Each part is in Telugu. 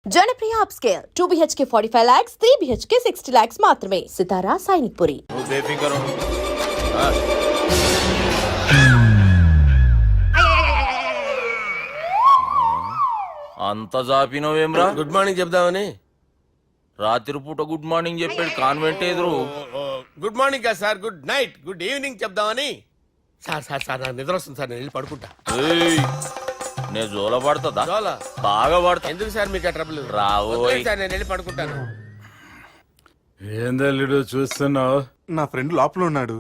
Janapriya upscale 2 BHK 45 lakhs, 3 BHK 60 lakhs మాత్రమే. సితారా సైనిక్పురి. అంత జాపినవేమ్రా? గుడ్ మార్నింగ్ చెప్దామని. రాత్రి పూట గుడ్ మార్నింగ్ చెప్పాడు కాన్వెంట్ ఎదురు. గుడ్ మార్నింగ్ కదా sir, good night, good evening చెప్దామని. సార్ సార్ సార్ నాకు నిద్ర వస్తుంది సార్, నేను వెళ్ళి పడుకుంటా. నేను జోల పడుతుందా? జోల బాగా పడుతా. ఎందుకు సార్ మీకు ఆ ట్రబుల్? రావోయ్ సార్, నేను వెళ్ళి పడుకుంటాను. ఏందల్లుడు చూస్తున్నావు? నా ఫ్రెండ్ లోపల ఉన్నాడు.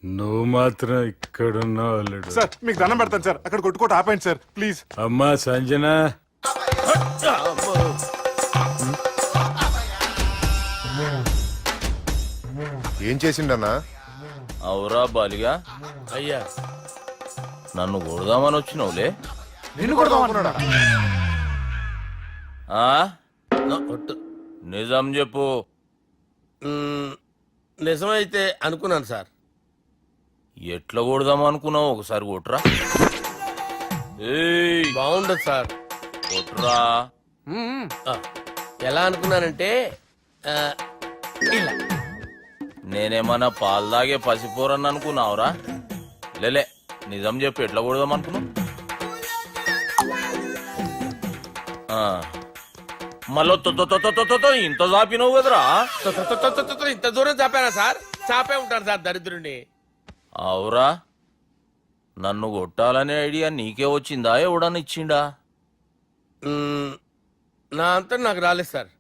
నువ్వు మాత్రం ఇక్కడున్నావు అల్లుడు. సార్ మీకు దండం పెడతాను సార్, అక్కడ కొట్టుకోట ఆపండి సార్ ప్లీజ్. అమ్మా సంజన, ఏం చేసిండన్నా? అవురా బాలిగా, అయ్యా నన్ను కొడదామని వచ్చినావులే. నిన్ను కొడదామనుకున్నాడా? ఆ? ఒట్టు. నిజం చెప్పు. నిజమైతే అనుకున్నాను సార్. ఎట్లా కొడదాం అనుకున్నావు? ఒకసారి కొట్రా. ఏయ్, బాగుండదు సార్. కొట్రా. ఆ, ఎలా అనుకున్నానంటే ఆ, ఇలా. నేనేమన్నా పాలు తాగే పసిపోరని అనుకున్నావురా? లేలే, నిజం చెప్పు, ఎట్లా కొడదాం అనుకున్నావు? మళ్ళీ ఇంత చాపినవు కదరా? ఇంత దూరం చాపానా సార్? చాపే ఉంటాను సార్ దరిద్రుడిని. అవురా, నన్ను కొట్టాలనే ఐడియా నీకే వచ్చిందా? ఎవడన్నా ఇచ్చిండా? నా అంతా నాకు రాలేదు సార్.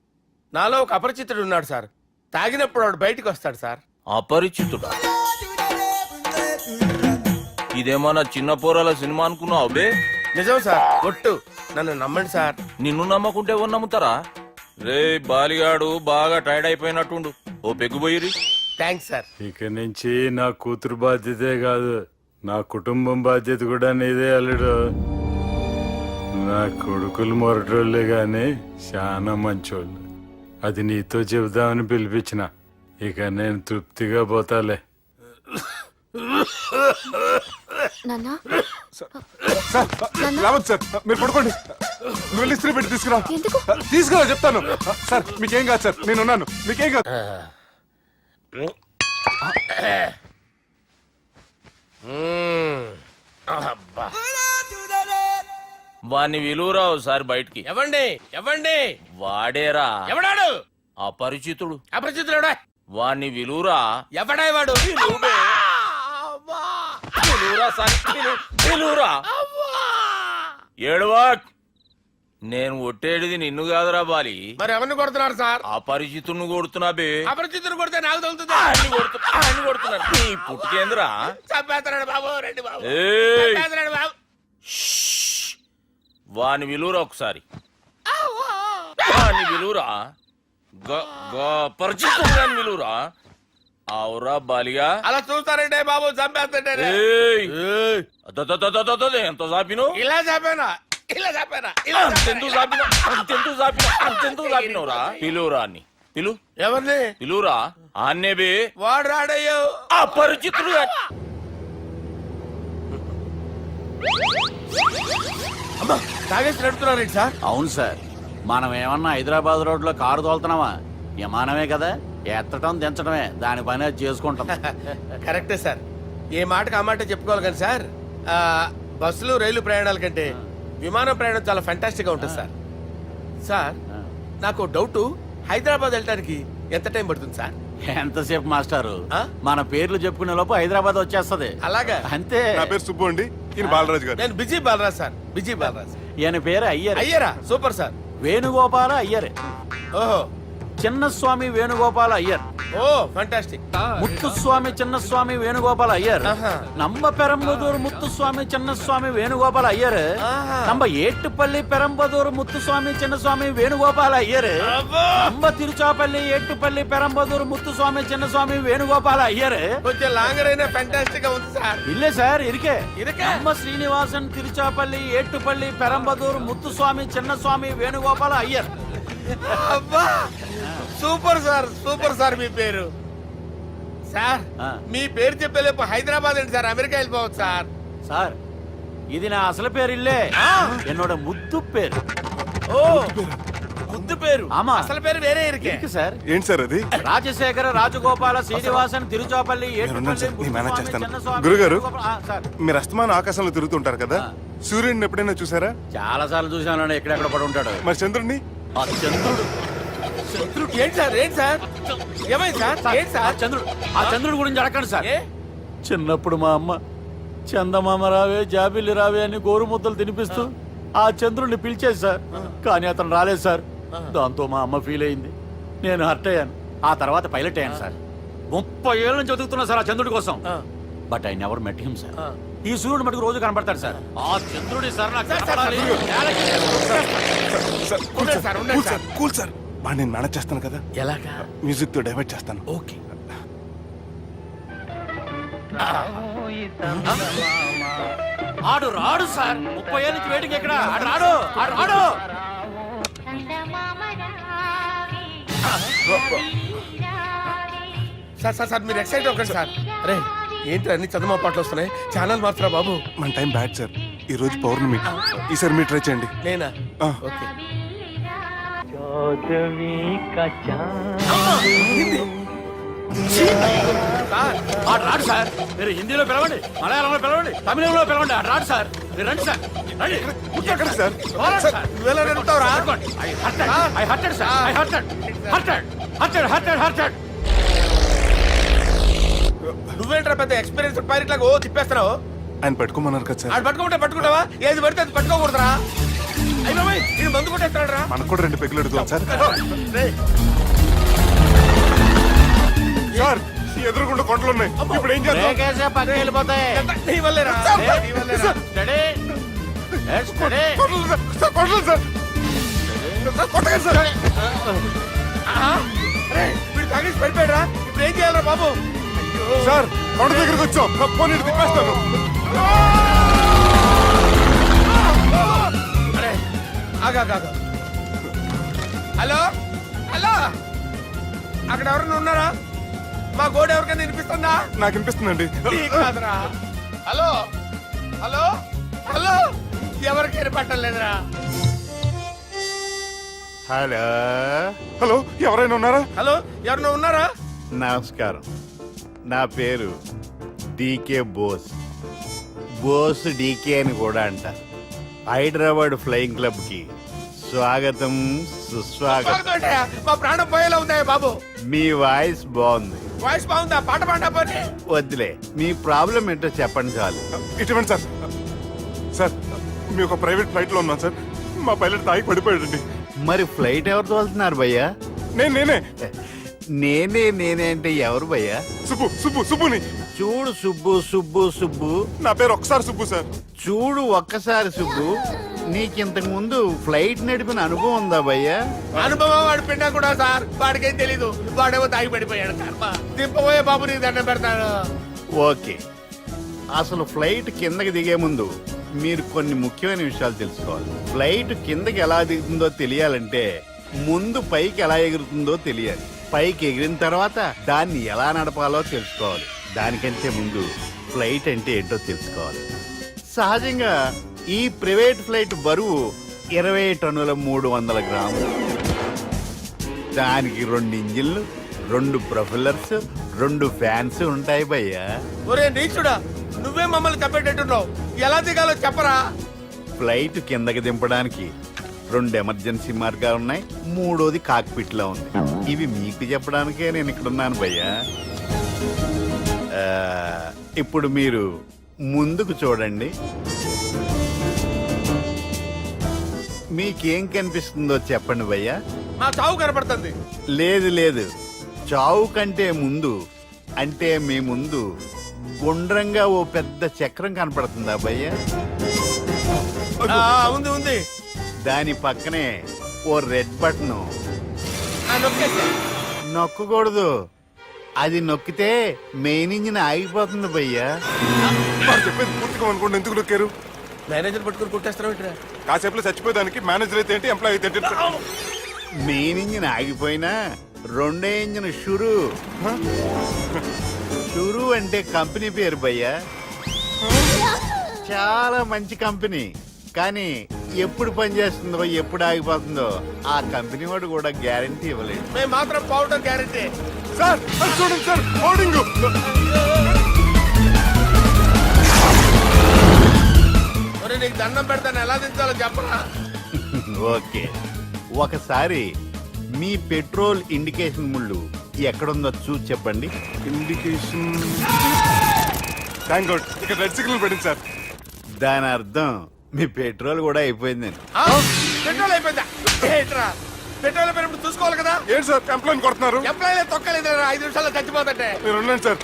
నాలో ఒక అపరిచితుడు ఉన్నాడు సార్. తాగినప్పుడు వాడు బయటికి వస్తాడు సార్. అపరిచితుడా? ఇదేమన్నా చిన్న పోరాల సినిమా అనుకున్నావు బే? నిజం సార్, ఒట్టు. నన్ను నమ్మండి సార్. నిన్ను నమ్మకుంటే ఎవరు నమ్ముతారా? రే బాలిగాడు బాగా టైర్డ్ అయిపోయినట్టుండు, ఓ పెగ్గుపోయిరి. Thanks sir. ఇక నుంచి నా కూతురు బాధ్యతే కాదు, నా కుటుంబం బాధ్యత కూడా నీదే అల్లుడు. నా కొడుకులు మొరటోళ్ళే గాని చాలా మంచోళ్ళు. అది నీతో చెబుదామని పిలిపించిన. ఇక నేను తృప్తిగా పోతాలే. సార్ రావద్దు సార్, మీరు పడుకోండి. నువ్వు వెళ్ళి ఇస్త్రీ పెట్టి తీసుకురా. తీసుకురా చెప్తాను. సార్ మీకేం కాదు సార్, నేను ఉన్నాను, మీకేం కాదు. అబ్బా. వాణ్ణి విలువరా ఒకసారి బయటికి. ఎవండి ఎవండి? వాడేరా ఎవడాడు? అపరిచితుడు. అపరిచితుడు ఎవడా? వాణ్ణి విలువరా. ఎవడా వాడు? విలువరా సార్, విలువరా. ఏడవా. నేను ఒట్టేడిది నిన్ను కాదురా బాలి. మరి ఎవరిని కొడుతున్నారు సార్? అపరిచితుడిని కొడుతున్నా బే. అపరిచితుడు కొడితే నాకు తగులుతుంది. అన్ని కొడుతున్నారు. నీ పుట్టుకేంద్రా? చంపేస్తున్నాడు బాబు, రండి బాబు. ఏయ్, చంపేస్తున్నాడు బాబు. వాని విలువరా ఒకసారి. వాని విలువరా. పరిచితుడు విలువరా. అవురా బాలిగా. అలా చూస్తారంటే బాబు, చంపేస్తాడే. ఎంత చాపిను? ఇలా చంపానా? ఇలా చంపానా? అంతెందుకు చాపినవురా? పిలువురా అన్ని. పిలు. ఎవరిని పిలువురా. ఆన్నే బే. వాడు రాడయ్యో. అపరిచితుడు. అమ్మా, తాగేసి నడుపుతున్నారండి సార్. అవును సార్, మనం ఏమన్నా హైదరాబాద్ రోడ్ లో కారు తోలుతున్నామా? విమానమే కదా, ఎత్తటం దించడమే, దాని పని అది చేసుకుంటాం. కరెక్టే సార్. ఏ మాటకు ఆ మాట చెప్పుకోవాలి కానీ సార్, బస్సులు రైలు ప్రయాణాల కంటే విమానం ప్రయాణం చాలా ఫెంటాస్టిక్ గా ఉంటుంది సార్. సార్ నాకు డౌట్, హైదరాబాద్ వెళ్ళడానికి ఎంత టైం పడుతుంది సార్? ఎంతసేపు మాస్టారు, ఆ? మన పేర్లు చెప్పుకునే లోపు హైదరాబాద్ వచ్చేస్తది. అలాగా? అంతే. నా పేరు సుబ్బు అండి, ఈయన బాలరాజు గారు. నేను busy Balaraj sir, busy Balaraj. ఈయన పేరు అయ్యర్. అయ్యరా? Super sir. వేణుగోపాల అయ్యర్. ఓహో, చిన్నస్వామి వేణుగోపాల అయ్యర్. Oh fantastic. ముత్తుస్వామి చిన్నస్వామి వేణుగోపాల అయ్యర్. ఆహా. நம்ம பெரம்பதூர் முத்துசுவாமி சின்னசுவாமி வேணுகோபால் ஐயர். ஆஹா. நம்ம ஏட்டுப்பள்ளி பெரம்பதூர் முத்துசுவாமி சின்னசுவாமி வேணுகோபால் ஐயர். நம்ம తిరుచాపల్లి ఏట్టుపల్లి పెరంబదూర్ ముత్తుస్వామి చిన్నస్వామి వేణుగోపాల అయ్యర్. కొంచెం లాంగర్ అయినా ఫెంటాస్టిక్ గా ఉంది సార్. ఇల్లే సార్ ఇరికే. ఇరికే? நம்ம శ్రీనివాసన్ తిరుచాపల్లి ఏట్టుపల్లి పెరంబదూర్ ముత్తుస్వామి చిన్నస్వామి వేణుగోపాల అయ్యర్. అబ్బా, సూపర్ సార్, సూపర్ సార్. మీ పేరు సార్, మీ పేరు చెప్పేలేపు హైదరాబాద్ అండి సార్, అమెరికా వెళ్ళిపోవచ్చు సార్. సార్ ఇది నా అసలు పేరు ఇల్లే, என்னோட ముద్దు పేరు. ఓ ముద్దు పేరు ఆమా. అసలు పేరు వేరే ఇరికే ఇరికి సార్ ఏంటి సార్ అది రాజశేఖర రాజగోపాల శ్రీనివాసన్ తిరుచాపల్లి నేనున్నాను సార్, నేను మేనేజ్ చేస్తాను. చిన్నస్వామి, గురుగారు. వేణుగోపాల- సార్ మీరు అస్తమానం ఆకాశంలో తిరుగుతుంటారు కదా సూర్యుడిని ఎప్పుడైనా చూసారా? చాలా సార్లు చూసాను ఎక్కడెక్కడ పడి ఉంటాడు మరి చంద్రుడిని? ఆ చంద్రుడు ఏంటి సార్ ఏంటి సార్ ఏమైంది సార్ ఏంటి ఆ సార్ చంద్రుడు ఆ చంద్రుడి గురించి అడగండి సార్ ఏ? చిన్నప్పుడు మా అమ్మ చందమామ రావే జాబిల్లి రావే అని గోరు ముద్దలు తినిపిస్తూ ఆ చంద్రుడిని పిలిచేది సార్. కానీ అతను రాలేదు సార్. దాంతో మా అమ్మ ఫీల్ అయింది, నేను హర్ట్ అయ్యాను. ఆ తర్వాత పైలట్ అయ్యాను సార్. 30 ఏళ్ళ నుంచి చదువుతున్నా సార్ ఆ చంద్రుడి కోసం. But I never met him sir. ఈ సూర్యుడు మటుకు రోజు కనబడతాడు సార్. ఆ చంద్రుడి సార్ నాకు కనపడాలి. ఉండండి సార్ ఉండండి సార్ కూల్ సార్, బాగా నేను మేనేజ్ చేస్తాను కదా, ఎలాగా మ్యూజిక్ తో డైవర్ట్ చేస్తాను. ఓకే ఆడు రాడు సార్. 30 ఏళ్ళ నుంచి వెయిటింగ్ ఎక్కడ? ఆడు రాడు ఆడు రాడు. సార్ సార్ సార్ మీరు ఎక్సైట్ అవ్వకండి సార్. అరే ఏంటి అన్ని చదువు పాటలు వస్తున్నాయి, ఛానల్ మార్చరా బాబు. మన టైం బ్యాడ్ సార్, ఈ రోజు పౌర్ణమి. ఈసారి మీరు ట్రై చేయండి. నేనా ఆ. ఓకే సార్ ఆడు రాడు సార్. మీరు హిందీలో పిలవండి, మలయాళంలో పిలవండి, తమిళంలో పిలవండి. ఆడు రాడు సార్. మీరు రండి సార్, రండి. ఎక్కడ సార్? పోరాడు సార్. నువ్వెలా నడుపుతావురా? I hurted, sir. I hurted. నువ్వేంట్రా పెద్ద ఎక్స్పీరియన్స్ పైరెట్ లాగా ఓ తిప్పేస్తున్నావు. ఆయన పెట్టుకోమన్నారు కదా సార్. ఆడు పట్టుకుంటే పట్టుకుంటావా, ఏది పడితే అది పట్టుకోకూడదురా. అయ్యి బాబాయ్ ఇది మందు కొట్టేస్తాడు రా. మనకు కూడా 2 పెగ్గులు అడుగుతాం సార్. సార్ ఎదురుగుండా కొండలు ఉన్నాయి, ఇప్పుడు ఏం చేద్దాం? బ్రేకేసే పక్కకి వెళ్ళిపోతాయి. నీ వల్లేరా నీ వల్లేరా. Steady. Yes, steady. Kondalu sir, sir, Kondalu sir. Sir, కొట్టకండి సార్. ఆహా. అరే వీడు తాగేసి పడిపోయాడురా, ఇప్పుడు ఏం చేయాలరా బాబు. అయ్యో సార్ కొండ దగ్గరికి వచ్చాం, పోనీ ఇటు తిప్పేస్తాను. అరే ఆగా హలో హలో అక్కడ ఎవరైనా ఉన్నారా? మా గోడ ఎవరికైనా వినిపిస్తుందా? నాకు అనిపిస్తుందండి. నీకు కాదురా. హలో హలో హలో ఎవరికి వినపట్టలేదురా. హలో హలో ఎవరైనా ఉన్నారా? హలో ఎవరైనా ఉన్నారా? నమస్కారం, నా పేరు డీకే బోస్. బోస్ డీకే అని కూడా అంటారు. హైదరాబాద్ ఫ్లయింగ్ క్లబ్ కి స్వాగతం సుస్వాగతం. స్వాగతం ఏంటయ్యా? మా ప్రాణం పోయేలా ఉందా బాబు. మీ వాయిస్ బాగుంది. వాయిస్ బాగుందా? పాట పాడా పోనీ. వద్దులే, మీ ప్రాబ్లం ఏంటో చెప్పండి చాలు. ఇటువంటి సార్, సార్ మీ ఒక ప్రైవేట్ ఫ్లైట్ లో ఉన్నాం సార్, మా పైలట్ తాగి పడిపోయాడండి. మరి ఫ్లైట్ ఎవరు తోలుతున్నారు భయ్యా? నేనే నేనే అంటే ఎవరు భయ్యా? సుబ్బుని. చూడు సుబ్బు, నా పేరు ఒకసారి సుబ్బు సార్. చూడు ఒక్కసారి సుబ్బు, నీకింతకు ముందు ఫ్లైట్ నడిపిన అనుభవం ఉందా భయ్యా? అనుభవం వాడు పిండా కూడా సార్, వాడికేం తెలీదు. వాడేమో తాగి పడిపోయాడు. కర్మ దింపబోయే బాబు నీకు దండం పెడతాడు. ఓకే, అసలు ఫ్లైట్ కిందకి దిగే ముందు మీరు కొన్ని ముఖ్యమైన విషయాలు తెలుసుకోవాలి. ఫ్లైట్ కిందకి ఎలా దిగుతుందో తెలియాలంటే ముందు పైకి ఎలా ఎగురుతుందో తెలియాలి. పైకి ఎగిరిన తర్వాత దాన్ని ఎలా నడపాలో తెలుసుకోవాలి. దానికంటే ముందు ఫ్లైట్ అంటే ఏంటో తెలుసుకోవాలి. సహజంగా ఈ ప్రైవేట్ ఫ్లైట్ బరువు 20 టన్నుల 300 గ్రాములు. దానికి 2 ఇంజిన్లు, 2 ప్రొఫెల్లర్స్, 2 ఫ్యాన్స్ ఉంటాయి భయ్యా. ఒరే నీచుడా, నువ్వే మమ్మల్ని తప్పేటట్టున్నావు. ఎలా దిగాలో చెప్పరా. ఫ్లైట్ కిందకి దింపడానికి 2 ఎమర్జెన్సీ మార్గాలు ఉన్నాయి, 3వది కాక్పిట్ లో ఉంది. ఇవి మీకు చెప్పడానికే నేను ఇక్కడున్నాను భయ్యా. ఇప్పుడు మీరు ముందుకు చూడండి. మీకేం కనిపిస్తుందో చెప్పండి భయ్యా. మా చావు కనపడుతుంది. లేదు, చావు కంటే ముందు అంటే మీ ముందు గుండ్రంగా ఓ పెద్ద చక్రం కనపడుతుందా భయ్యా? ఉంది. దాని పక్కనే ఓ రెడ్ బటన్. నొక్కేసా. నొక్కకూడదు, అది నొక్కితే మెయిన్ ఇంజిన్ ఆగిపోతుంది భయ్యా. వాడు చెప్పేది పూర్తిగా అనుకోండి, ఎందుకు నొక్కారు? మేనేజర్ పట్టుకుని కొట్టేస్తారా? కాసేపులో చచ్చిపోయేదానికి మేనేజర్ అయితే ఏంటి, ఎంప్లాయ్ అయితే ఏంటి? మెయిన్ ఇంజిన్ ఆగిపోయినా 2వ ఇంజిన్ షురు అంటే కంపెనీ పేరు భయ్యా. చాలా మంచి కంపెనీ, కానీ ఎప్పుడు పనిచేస్తుందో ఎప్పుడు ఆగిపోతుందో ఆ కంపెనీ వాడు కూడా గ్యారంటీ ఇవ్వలేడు. మేము మాత్రం పౌడర్ గ్యారెంటీ. సార్ అది చూడండి సార్, హోర్డింగ్. మరి నీకు దండం పెడతాను, ఎలా దించాలో చెప్పరా? ఓకే, ఒకసారి మీ పెట్రోల్ ఇండికేషన్ ముళ్ళు ఎక్కడుందో చూసి చెప్పండి. ఇండికేషన్. థ్యాంక్ గాడ్, ఇక్కడ రెడ్ సిగ్నల్ పడింది సార్. దాని అర్థం మీ పెట్రోల్ కూడా అయిపోయిందని. ఆ? పెట్రోల్ అయిపోయిందా? ఏంట్రా పెట్రోల్ అయిపోయినప్పుడు చూసుకోవాలి కదా. ఏంటి సార్ కంప్లైంట్ కొడుతున్నారు? ఎప్పుడైనా తొక్కలేదు 5 నిమిషాల్లో చచ్చిపోతుంటే. మీరు ఉండండి సార్,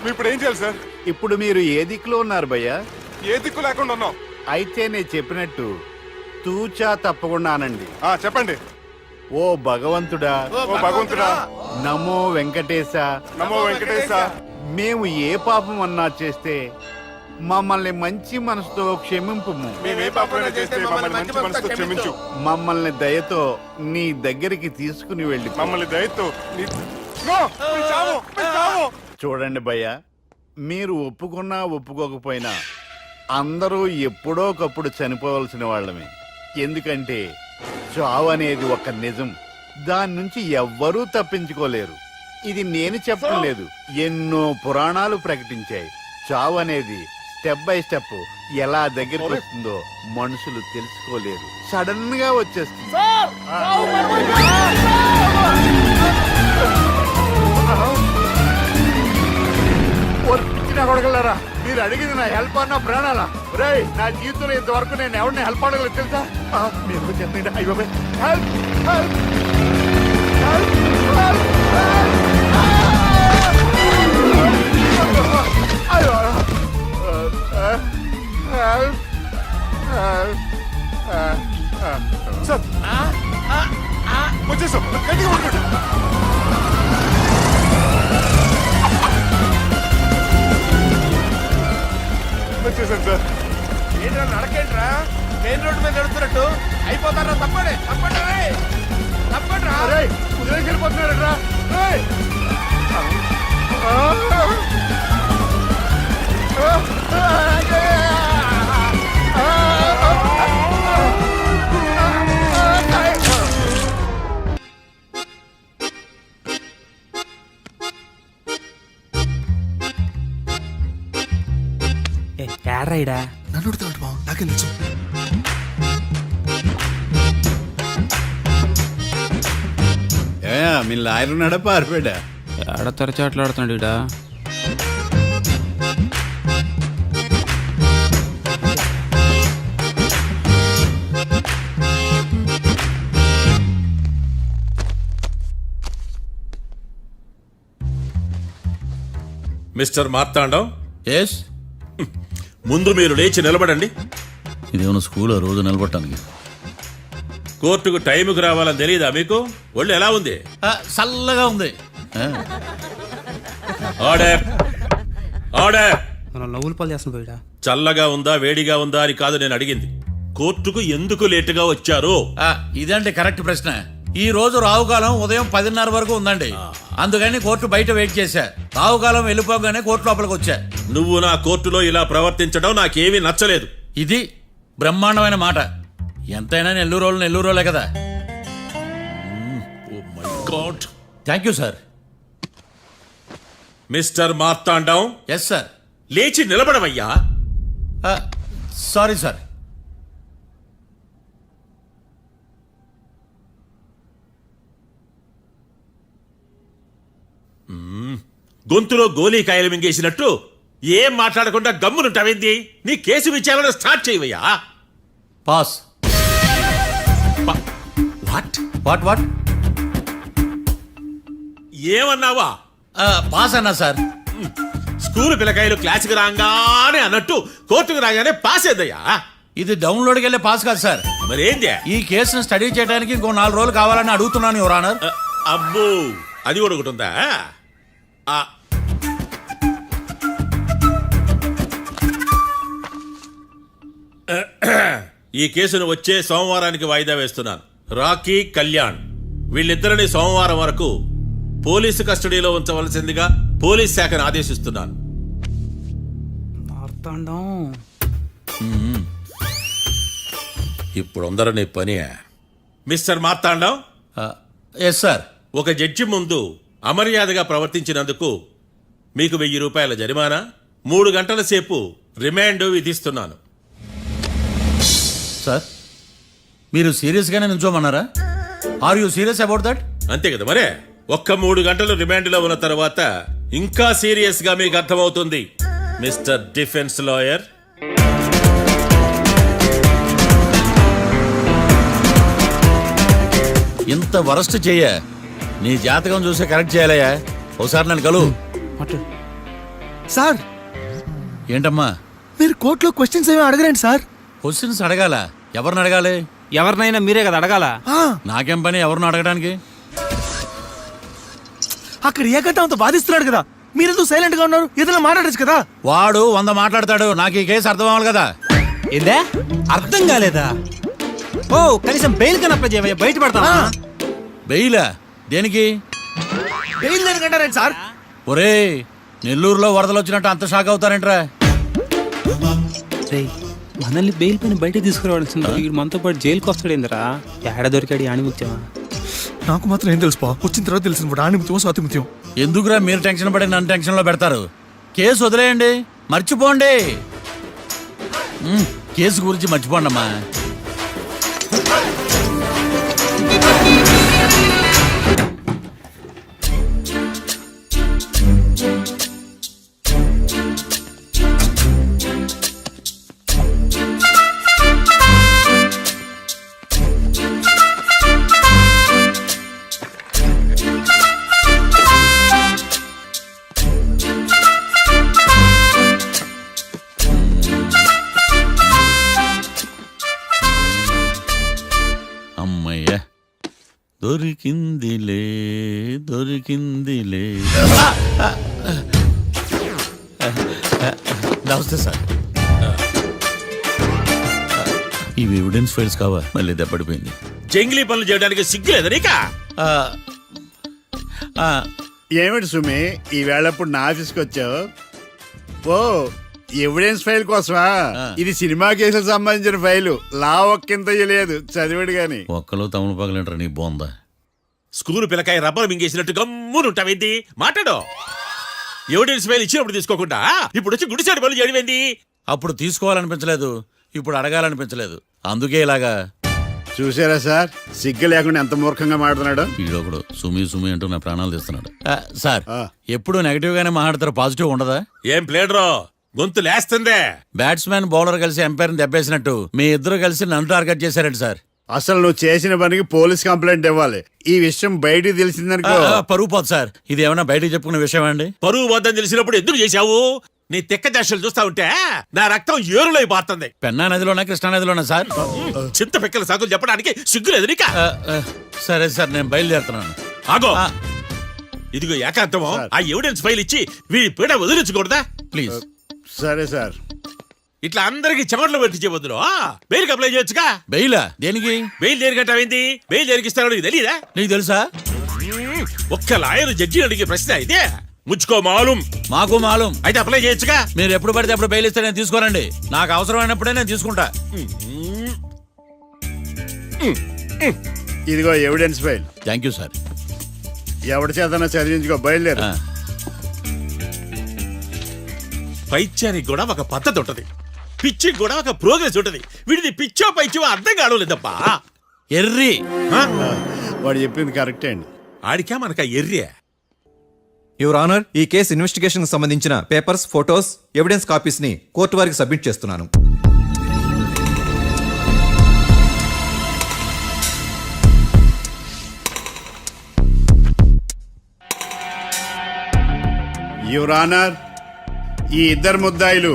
మీరు ఇప్పుడు ఏం చేయాలి సార్? ఇప్పుడు మీరు ఏ దిక్కులో ఉన్నారు భయ్యా? ఏ దిక్కు లేకుండా ఉన్నాం. అయితే నేను చెప్పినట్టు తూచా తప్పకుండా అనండి. చెప్పండి. ఓ భగవంతుడా, ఓ ఓ భగవంతుడా, నమో వెంకటేశ, నమో వెంకటేశ. మేము ఏ పాపం అన్నా చేస్తే మమ్మల్ని మంచి మనసుతో క్షమింపుము. మేము ఏ పాపమైనా చేస్తే మమ్మల్ని మంచి మనసుతో క్షమించు. మమ్మల్ని దయతో నీ దగ్గరికి తీసుకుని వెళ్ళి మమ్మల్ని దయతో నో, మీ చావు, మీ చావు. చూడండి భయ్య, మీరు ఒప్పుకున్నా ఒప్పుకోకపోయినా అందరూ ఎప్పుడో ఒకప్పుడు చనిపోవలసిన వాళ్ళమే. ఎందుకంటే చావు అనేది ఒక నిజం, దాని నుంచి ఎవ్వరూ తప్పించుకోలేరు. ఇది నేను చెప్పడం లేదు, ఎన్నో పురాణాలు ప్రకటించాయి. చావు అనేది స్టెప్ బై స్టెప్ ఎలా దగ్గరికి వస్తుందో మనుషులు తెలుసుకోలేరు, సడన్ గా వచ్చేస్తుంది. కొడగలరా, మీరు అడిగింది నా హెల్ప్ అన్న ప్రాణాలా? రేయ్, నా జీవితంలో ఇంతవరకు నేను ఎవరిని హెల్ప్ అడగలేదు తెలుసా? మీరు చెప్పండి. అయ్యో హెల్ప్, హెల్ప్, సార్ వచ్చేసాం, గట్టిగా పట్టుకోండి. వచ్చేసాను సార్. ఏంట్రా నడకేంట్రా? మెయిన్ రోడ్ మీద నడుస్తున్నట్టు అయిపోతారా? తప్పండి, తప్పండి రే, తప్పండి రా. కుదిరేసి వెళ్ళిపోతున్నారట్రా. ఏడ్రైడా నన్ను ఉడతాడు బావ, నాకేం తెలుసు. మీ లాయర్ ఉన్నాడా పారిపోయాడా? ఏడ తెరచాట్లాడుతున్నాడు ఇడా. మిస్టర్ మార్తాండం, ఎస్, ముందు మీరు లేచి నిలబడండి. ఇదేమన్నా స్కూల్ రోజు నిలబడటానికి? కోర్టుకు టైంకి రావాలని తెలియదా మీకు? ఒళ్ళు ఎలా ఉంది? చల్లగా ఉంది. Order, order. మనం నవ్వులు పాలు చేస్తున్నాం పోయిడా. చల్లగా ఉందా వేడిగా ఉందా అని కాదు నేను అడిగింది, కోర్టుకు ఎందుకు లేటుగా వచ్చారు? ఇదండి కరెక్ట్ ప్రశ్న. ఈ రోజు రావుకాలం ఉదయం 10:30 వరకు ఉందండి, అందుకని కోర్టు బయట వెయిట్ చేశా. రావుకాలం వెళ్ళిపోగానే కోర్టు లోపలికి వచ్చా. నువ్వు నా కోర్టులో ఇలా ప్రవర్తించడం నాకేమీ నచ్చలేదు. ఇది బ్రహ్మాండమైన మాట. ఎంతైనా నెల్లూరులే కదా. Oh my God. Thank you sir. Mister Marthandam, yes sir. లేచి నిలబడమయ్యా. Sorry sir. గొంతులో గోలీకాయలు మింగేసినట్టు ఏం మాట్లాడకుండా గమ్మునుంటావేంది? నీ కేసు విచారణ స్టార్ట్ చేయవయ్యా. పాస్. వాట్ వాట్ వాట్ ఏమన్నావా? పాస్ అన్నా సార్. స్కూల్ పిల్లకాయలు క్లాసుకు రాగానే అన్నట్టు కోర్టుకు రాగానే పాస్ ఏదయ్యా? ఇది డౌన్లోడ్కి వెళ్ళే పాస్ కాదు సార్. మరేంది? ఈ కేసును స్టడీ చేయడానికి ఇంకో 4 రోజులు కావాలని అడుగుతున్నాను యువర్ ఆనర్. అబ్బో, అది కూడా ఒకటి ఉందా? ఈ కేసును వచ్చే సోమవారానికి వాయిదా వేస్తున్నాను. రాకీ, కళ్యాణ్ వీళ్ళిద్దరిని సోమవారం వరకు పోలీసు కస్టడీలో ఉంచవలసిందిగా పోలీస్ శాఖను ఆదేశిస్తున్నాను. మార్తాండం ఇప్పుడు అందరూ నీ పని మిస్టర్ మార్తాండం, ఎస్ సార్. ఒక జడ్జి ముందు అమర్యాదగా ప్రవర్తించినందుకు మీకు 1000 రూపాయల జరిమానా, 3 గంటల సేపు రిమాండ్ విధిస్తున్నాను. సార్ మీరు సీరియస్గానే నిల్చోమన్నారా? Are you serious about that? అంతే కదా మరే. ఒక్క 3 గంటలు రిమాండ్లో ఉన్న తర్వాత ఇంకా సీరియస్ గా మీకు అర్థమవుతుంది మిస్టర్ డిఫెన్స్ లాయర్. ఇంత వరస్ట్ చెయ్య నీ జాతకం చూసి కరెక్ట్ చేయాలయ్యా. ఒకసారి నన్ను కలువు. సార్ ఏంటమ్మా మీరు కోర్టులో క్వశ్చన్స్ ఏమి అడగరండి సార్. క్వశ్చన్స్ అడగాల? ఎవరిని అడగాలి? ఎవరినైనా మీరే కదా అడగాల. నాకేం పని ఎవరిని అడగడానికి? అక్కడ ఏకతాంతో బాధిస్తున్నాడు కదా, మీరెందుకు సైలెంట్ గా ఉన్నారు? ఏదైనా మాట్లాడచ్చు కదా. వాడు 100 మాట్లాడతాడు. నాకు ఈ కేసు అర్థం అవ్వాలి కదా. ఏందే అర్థం కాలేదా? ఓ కనీసం బెయిల్ కన్నా అప్లై చేయవయ్యా, బయట పడతా. బెయిలా? దేనికి? బెయిల్ దేనికంటారండి సార్? ఒరే నెల్లూరులో వరదలు వచ్చినట్టు అంత షాక్ అవుతారేంట్రా? మనల్ని బెయిల్ పైన బయట తీసుకురావాల్సింది. వీడు మనతో పాటు జైలుకి వస్తాడేందిరా? ఏడ దొరికాడు ఆణిముత్యమా? నాకు మాత్రం ఏం తెలుసు వచ్చిన తర్వాత తెలిసిన ఆణిముత్యం స్వాతిముత్యం. ఎందుకురా మీరు టెన్షన్ పడి నన్ను టెన్షన్ లో పెడతారు? కేసు వదిలేయండి, మర్చిపోండి. కేసు గురించి మర్చిపోండి అమ్మా. అమ్మయ్య దొరికిందిలే దొరికిందిలే. నమస్తే సార్. ఇవి ఎవిడెన్స్ ఫైల్స్ కావా? మళ్ళీ దెబ్బడిపోయింది. జంగిలీ పనులు చేయడానికి సిగ్గులేదు నీకా? ఏమిటి సుమి ఈ వేళప్పుడు నా ఆఫీస్కి వచ్చావు? ఓ ఎవిడెన్స్ ఫైల్ కోసమా? ఇది సినిమా కేసులకు సంబంధించిన ఫైలు. లా ఒక్కింత లేదు, చదివాడు గాని. ఒక్కలో తమను పగలంటారు నీ బోందా. School పిల్లకాయ rubber మింగేసినట్టు గమ్మునుంటావేంది? మాట్లాడు. ఎవిడెన్స్ ఫైల్ ఇచ్చినప్పుడు తీసుకోకుండా ఇప్పుడు వచ్చి గుడిసాడు పనులు చేయడం. అప్పుడు తీసుకోవాలనిపించలేదు, ఇప్పుడు అడగాలనిపించలేదు, అందుకే ఇలాగా. చూసారా సార్, సిగ్గు లేకుండా ఎంత మూర్ఖంగా మాట్లాడుతున్నాడు. ఈడొకడు సుమి సుమి అంటూ నా ప్రాణాలు తీస్తున్నాడు. సార్ ఎప్పుడు నెగటివ్ గానే మాట్లాడతారు, పాజిటివ్ ఉండదా? ఏం ప్లేడరో గొంతు లేస్తుందే. బ్యాట్స్మెన్ బౌలర్ కలిసి ఎంపైర్ని దెబ్బేసినట్టు మీ ఇద్దరు కలిసి నన్ను టార్గెట్ చేశారండి సార్. అసలు నువ్వు చేసిన పనికి పోలీస్ కంప్లైంట్ ఇవ్వాలి. ఈ విషయం బయటికి తెలిసిందనుకో పరువు పోదు సార్. ఇది ఏమైనా బయటికి చెప్పుకునే విషయం అండి? పరువు వద్దని తెలిసినప్పుడు ఎందుకు చేశావు? నీ తెక్క దశలు చూస్తా ఉంటే నా రక్తం ఏరులై పారుతుంది. పెన్నా నదిలోనా కృష్ణా నదిలోనా సార్? చింత పిక్కల సాకులు చెప్పడానికి సిగ్గులేదు నీకా? సరే సార్ నేను బయలుదేరుతున్నాను. ఆగో, ఇదిగో ఏకాంతమో ఆ ఎవిడెన్స్ ఫైల్ ఇచ్చి వీడి పీడ వదిలించకూడదా? ప్లీజ్. సరే సార్. ఇట్లా అందరికి చెమటలు పెట్టి చేయవద్దు. బెయిల్కి అప్లై చేయొచ్చుగా. బెయిలా? దేనికి? బెయిల్ దేనికంటావేంది? బెయిల్ దేనికి ఇస్తాడో నీకు తెలీదా? నీకు తెలుసా? ఒక్క లాయర్ జడ్జి అడిగే ప్రశ్న ఇదే. ముచ్చుకో మాలూం. మాకు మాలూం. అయితే అప్లై చేయొచ్చుగా. మీరు ఎప్పుడు పడితే అప్పుడు బెయిల్ ఇస్తే నేను తీసుకోనండి. నాకు అవసరమైనప్పుడే నేను తీసుకుంటా. ఇదిగో evidence file. Thank you sir. ఎవరి చేతనా చదివించుకో, బయలుదేరు. పైత్యానికి కూడా ఒక పద్ధతి ఉంటది, పిచ్చికి కూడా ఒక ప్రోగ్రెస్ ఉంటది. వీడిది పిచ్చో పైచో అర్థం కావలేదబ్బా. ఎర్రి. వాడు చెప్పింది కరెక్టే అండి. ఆడికా మనక ఎర్రియా? యువర్ ఆనర్, ఈ కేసు ఇన్వెస్టిగేషన్ సంబంధించిన పేపర్స్, ఫోటోస్, ఎవిడెన్స్ కాపీస్ ని కోర్టు వారికి సబ్మిట్ చేస్తున్నాను. యువర్ ఆనర్, ఈ ఇద్దరు ముద్దాయిలు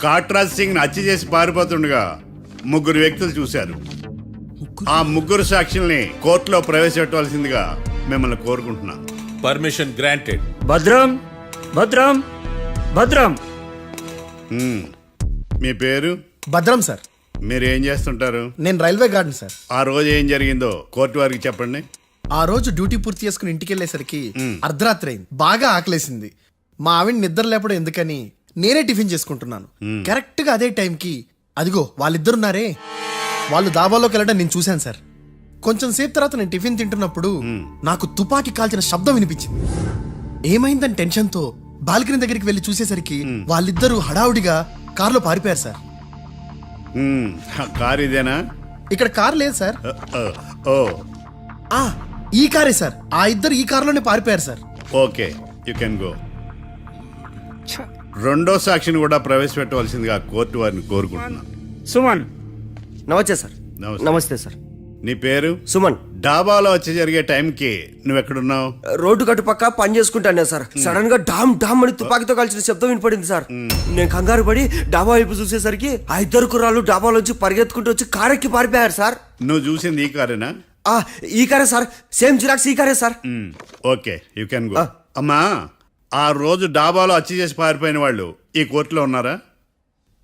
కాట్రాజ్ సింగ్ హత్య చేసి పారిపోతుండగా 3 వ్యక్తులు చూశారు. ఆ 3 సాక్షుల్ని కోర్టులో ప్రవేశపెట్టవలసిందిగా మిమ్మల్ని కోరుకుంటున్నాను. Permission granted. భద్రం భద్రం భద్రం. మీ పేరు? భద్రం సార్. మీరు ఏం చేస్తుంటారు? నేను రైల్వే గార్డెన్ సార్. ఆ రోజు ఏం జరిగిందో కోర్టు వారికి చెప్పండి. ఆ రోజు డ్యూటీ పూర్తి చేసుకుని ఇంటికి వెళ్ళేసరికి అర్ధరాత్రి అయింది. బాగా ఆకలేసింది. మా ఆవిడ నిద్ర లేపడం ఎందుకని నేనే టిఫిన్ చేసుకుంటున్నాను. కరెక్ట్ గా అదే టైంకి అదిగో వాళ్ళిద్దరున్నారే వాళ్ళు దాబాలోకి వెళ్ళడం నేను చూశాను సార్. కొంచెం సేపు తర్వాత నేను టిఫిన్ తింటున్నప్పుడు నాకు తుపాకీ కాల్చిన శబ్దం వినిపించింది. ఏమైందని టెన్షన్తో బాల్కనీ దగ్గరికి వెళ్ళి చూసేసరికి వాళ్ళిద్దరూ హడావుడిగా కారులో పారిపోయారు సార్. కార్ ఇదేనా? ఇక్కడ కార్ లేదు సార్. ఓ ఈ కారే సార్. ఆ ఇద్దరు ఈ కారులోనే పారిపోయారు sir. Okay, you can go. రెండో సాక్షిని కూడా ప్రవేశపెట్టవలసిందిగా కోర్టు వారిని కోరుకుంటున్నాను. సుమన్. నమస్తే సార్. నమస్తే. నమస్తే సార్. నీ పేరు? సుమన్. డాబాలో వచ్చి జరిగే టైంకి నువ్వెక్కడున్నావు? రోడ్డు కట్టు పక్క పని చేసుకుంటాను సార్. సడన్ గా డామ్ డామ్ అని తుపాకీతో కాల్చిన శబ్దం వినపడింది సార్. నేను కంగారు పడి డాబా వైపు చూసేసరికి ఆ ఇద్దరు కుర్రాళ్ళు డాబాలోంచి పరిగెత్తుకుంటూ వచ్చి కారెక్కి పారిపోయారు సార్. నువ్వు చూసింది ఈ కారేనా? ఈ కారే సార్. సేమ్ జిరాక్స్ ఈ కారే sir. Okay, you can go. అమ్మా, ఆ రోజు డాబాలో హత్య చేసి పారిపోయిన వాళ్ళు ఈ కోర్టులో ఉన్నారా?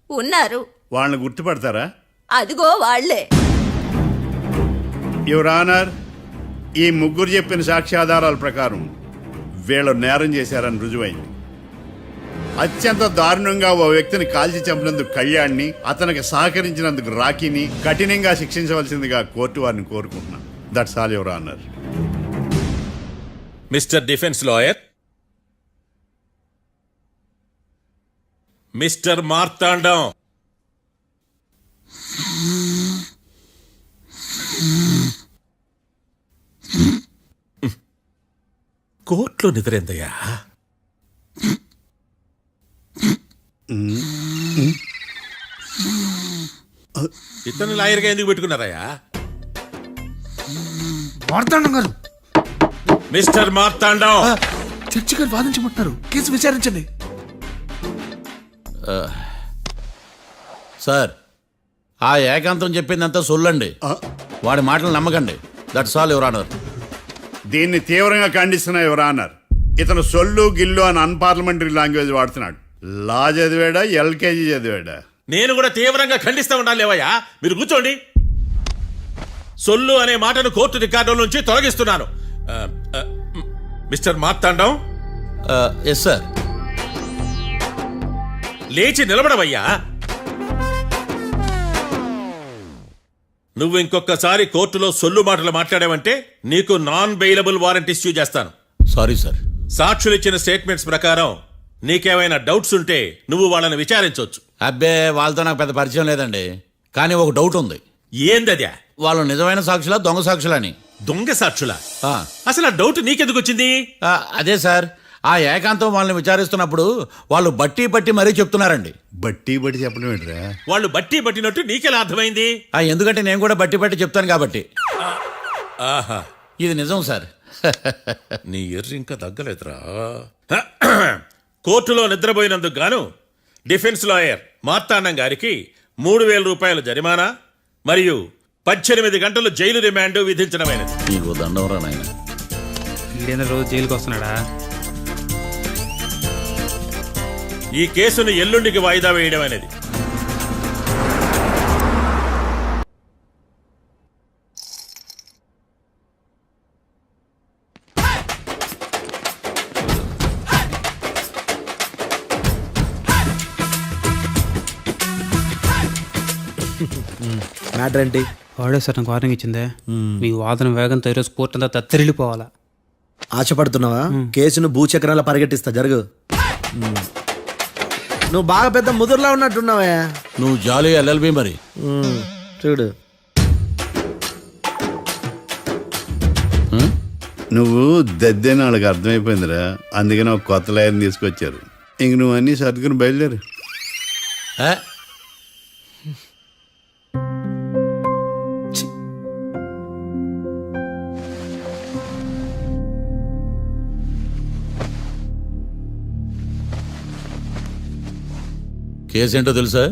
ఉన్నారు. వాళ్ళని గుర్తుపడతారా? అదిగో వాళ్లే. యువర్ ఆనర్, ఈ ముగ్గురు చెప్పిన సాక్ష్యాధారాల ప్రకారం వీళ్ళు నేరం చేశారని రుజువైంది. అత్యంత దారుణంగా ఓ వ్యక్తిని కాల్చి చంపినందుకు కళ్యాణ్ని, అతనికి సహకరించినందుకు రాకీని కఠినంగా శిక్షించవలసిందిగా కోర్టు వారిని కోరుకుంటున్నాను. That's all your honour. Mister defence lawyer, mister Marthandam, కోర్టులో నిద్రేందయ్యా? ఇతను లాయర్గా ఎందుకు పెట్టుకున్నారయ్యా? మార్తాండం గారు, మిస్టర్ మార్తాండం, చర్చి గారు వాదించమంటున్నారు. కేసు విచారించండి. సార్, ఆ ఏకాంతం చెప్పిందంతా సొల్లండి. వాడి మాటలు నమ్మకండి. That's all your honour. దీన్ని తీవ్రంగా ఖండిస్తున్నా యువర్ ఆనర్. ఇతను సొల్లు గిల్లు అని అన్పార్లమెంటరీ లాంగ్వేజ్ వాడుతున్నాడు. లా చదివాడా, ఎల్కేజీ చదివాడా? నేను కూడా తీవ్రంగా ఖండిస్తా ఉండాలి. లేవయ్యా, మీరు కూర్చోండి. సొల్లు అనే మాటను కోర్టు రికార్డుల నుంచి తొలగిస్తున్నాను. Mister Marthandam, yes sir. లేచి నిలబడవయ్యా. నువ్వు ఇంకొకసారి కోర్టులో సొల్లు మాటలు మాట్లాడావంటే నీకు నాన్ బెయిలబుల్ వారెంట్ ఇష్యూ చేస్తాను. Sorry sir. సాక్షులు ఇచ్చిన స్టేట్మెంట్స్ ప్రకారం నీకేమైనా డౌట్స్ ఉంటే నువ్వు వాళ్ళని విచారించవచ్చు. అబ్బే, వాళ్ళతో నాకు పెద్ద పరిచయం లేదండి. కానీ ఒక డౌట్ ఉంది. ఏందద్యా? వాళ్ళు నిజమైన సాక్షులా, దొంగ సాక్షులని? దొంగ సాక్షులా? అసలు ఆ డౌట్ నీకెందుకు వచ్చింది? అదే సార్, ఆ ఏకాంతం వాళ్ళని విచారిస్తున్నప్పుడు వాళ్ళు బట్టి బట్టి మరీ చెప్తున్నారండి. బట్టి బట్టి చెప్పడం ఏంట్రా? వాళ్ళు బట్టి పట్టినట్టు నీకెలా అర్థమైంది? ఎందుకంటే నేను కూడా బట్టి బట్టి చెప్తాను కాబట్టి. ఆహా, ఇది నిజం సార్. నీ ఎర్రి ఇంకా తగ్గలేదురా. కోర్టులో నిద్రపోయినందుకు గాను డిఫెన్స్ లాయర్ మార్తాండం గారికి 3,000 రూపాయల జరిమానా మరియు 18 గంటలు జైలు రిమాండ్ విధించడమైనది. నీకు దండవరా నాయన. ఈడైనా రోజు జైలుకి వస్తున్నాడా? ఈ కేసును ఎల్లుండికి వాయిదా వేయడం అనేది. మ్యాటర్ ఏంటి? వాడే సార్ నాకు వార్నింగ్ ఇచ్చిందే. మీ వాదన వేగంతో ఈరోజు కోర్టు అంతా తత్తరిల్లిపోవాలా. ఆశపడుతున్నావా? కేసును భూచక్రాల పరిగెట్టిస్తా. జరుగు. నువ్వు బాగా పెద్ద ముదురులా ఉన్నట్టున్నావా? నువ్వు జాలి ఎల్ఎల్బి మరి. చూడు, నువ్వు దద్దని వాళ్ళకి అర్థమైపోయిందిరా. అందుకని ఒక కొత్త లాయర్ని తీసుకొచ్చారు. ఇంక నువ్వు అన్నీ సర్దుకుని బయలుదేరు. కేసేంటో తెలుసా?